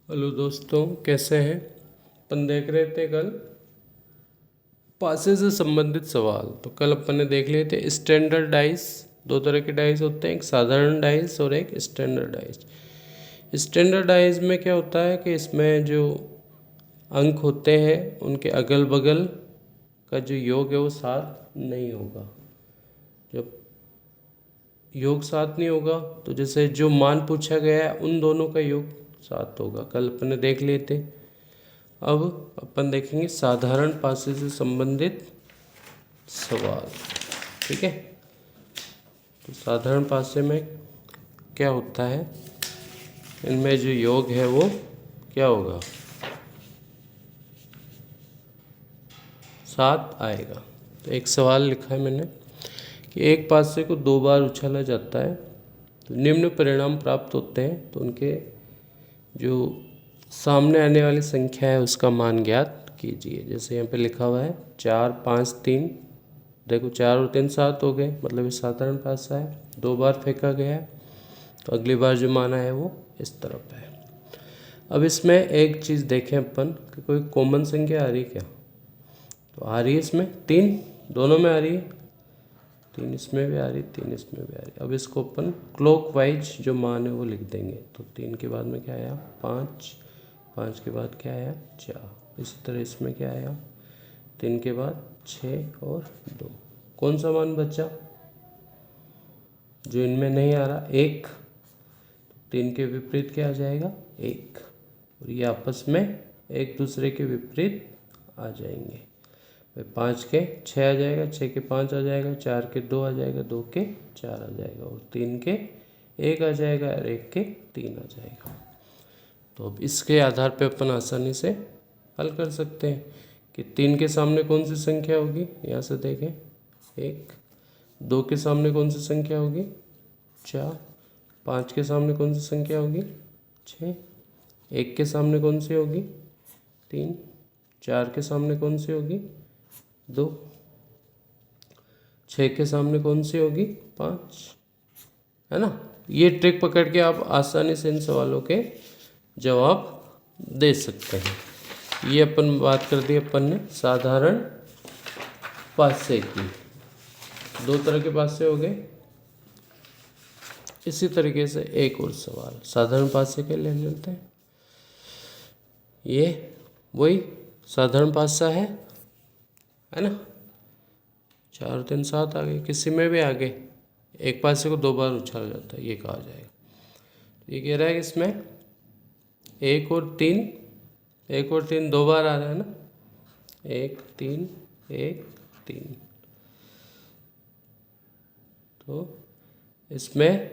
Hello दोस्तों, कैसे हैं। अपन देख रहे थे कल पासे से संबंधित सवाल। तो कल अपन ने देख लिए थे स्टैंडर्ड डाइस। दो तरह के डाइस होते हैं, एक साधारण डाइस और एक स्टैंडर्ड डाइस। स्टैंडर्ड डाइस में क्या होता है कि इसमें जो अंक होते हैं उनके अगल बगल का जो योग है वो साथ नहीं होगा। जब योग साथ नहीं होगा तो जैसे जो मान पूछा गया है उन दोनों का योग साथ होगा। कल अपन ने देख लिए थे। अब अपन देखेंगे साधारण पासे से संबंधित सवाल। ठीक है, तो साधारण पासे में क्या होता है, इनमें जो योग है वो क्या होगा, साथ आएगा। तो एक सवाल लिखा है मैंने कि एक पासे को दो बार उछाला जाता है तो निम्न परिणाम प्राप्त होते हैं। तो उनके जो सामने आने वाली संख्या है उसका मान ज्ञात कीजिए। जैसे यहाँ पे लिखा हुआ है 4, 5, 3। देखो 4 और 3 7 हो गए, मतलब ये साधारण पासा है। दो बार फेंका गया है तो अगली बार जो माना है वो इस तरफ है। अब इसमें एक चीज़ देखें अपन कि कोई कॉमन संख्या आ रही है क्या। तो आ रही है इसमें 3, दोनों में आ रही है। 3 इसमें भी आ रही, 3 इसमें भी आ रही। अब इसको अपन क्लॉक वाइज जो मान है वो लिख देंगे। तो 3 के बाद में क्या आया 5, 5 के बाद क्या आया 4। इसी तरह इसमें क्या आया 3 के बाद 6 और 2। कौन सा मान बचा जो इनमें नहीं आ रहा 1। 3 के विपरीत क्या आ जाएगा 1, और ये आपस में एक दूसरे के विपरीत आ जाएंगे। 5 के 6 आ जाएगा, 6 के 5 आ जाएगा, 4 के 2 आ जाएगा, 2 के 4 आ जाएगा, और 3 के 1 आ जाएगा और 1 के 3 आ जाएगा। तो अब इसके आधार पे अपन आसानी से हल कर सकते हैं कि 3 के सामने कौन सी संख्या होगी। यहाँ से देखें 1। 2 के सामने कौन सी संख्या होगी 4। 5 के सामने कौन सी संख्या होगी 6। 1 के सामने कौन सी होगी 3। 4 के सामने कौन सी होगी 2। 6 के सामने कौन सी होगी 5, है ना। ये ट्रिक पकड़ के आप आसानी से इन सवालों के जवाब दे सकते हैं। ये अपन बात कर दी अपन ने साधारण पासे की। दो तरह के पासे हो गए। इसी तरीके से एक और सवाल साधारण पासे के ले लेते हैं। ये वही साधारण पासा है ना। 4 और 3 7 आ गए, किसी में भी आ गए। एक पासे को दो बार उछाला जाता है ये कहा जाएगा। तो ये कह रहा है कि इसमें 1 और 3, 1 और 3 दो बार आ रहा है ना। 1 3 1 3। तो इसमें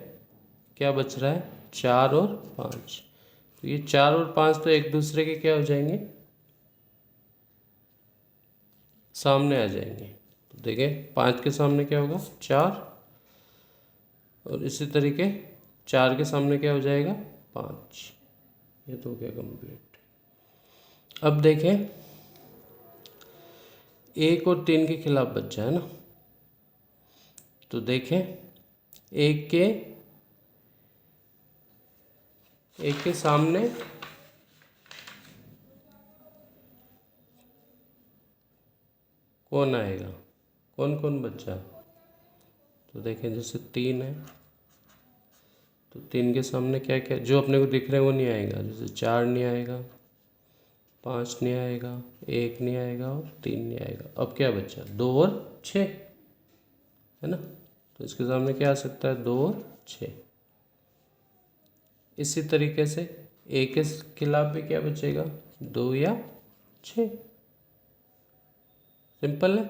क्या बच रहा है 4 और 5। तो ये 4 और 5 तो एक दूसरे के क्या हो जाएंगे, सामने आ जाएंगे। तो देखें 5 के सामने क्या होगा 4, और इसी तरीके 4 के सामने क्या हो जाएगा 5। ये तो हो गया कंप्लीट। अब देखें 1 और 3 के खिलाफ बचा है ना। तो देखें 1 के सामने कौन आएगा, कौन कौन बचा। तो देखें जैसे 3 है तो 3 के सामने क्या क्या जो अपने को दिख रहा है वो नहीं आएगा। जैसे 4 नहीं आएगा, 5 नहीं आएगा, 1 नहीं आएगा और 3 नहीं आएगा। अब क्या बचा 2 और 6, है ना। तो इसके सामने क्या आ सकता है 2 और 6। इसी तरीके से ए के खिलाफ भी क्या बचेगा 2 या 6। सिंपल है।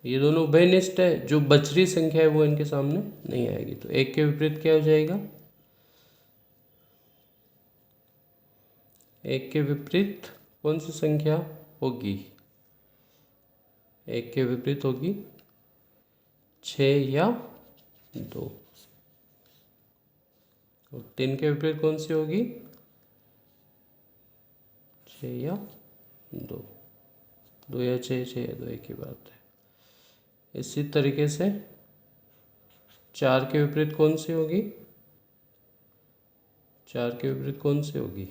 ये दोनों उभयनिष्ठ है, जो बच रही संख्या है वो इनके सामने नहीं आएगी। तो 1 के विपरीत क्या हो जाएगा, 1 के विपरीत कौन सी संख्या होगी, 1 के विपरीत होगी 6 या 2। और 3 के विपरीत कौन सी होगी 6 या 2। 2 या 6, 6 या 2 एक ही बात है। इसी तरीके से 4 के विपरीत कौन सी होगी 4 के विपरीत कौन सी होगी?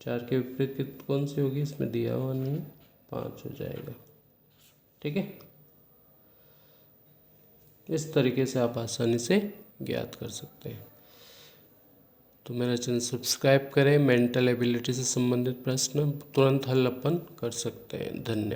4 के विपरीत कौन सी होगी? इसमें दिया हुआ नहीं है, 5 हो जाएगा। ठीक है, इस तरीके से आप आसानी से ज्ञात कर सकते हैं। तो मेरा चैनल सब्सक्राइब करें। मेंटल एबिलिटी से संबंधित प्रश्न तुरंत हल अपन कर सकते हैं। धन्यवाद।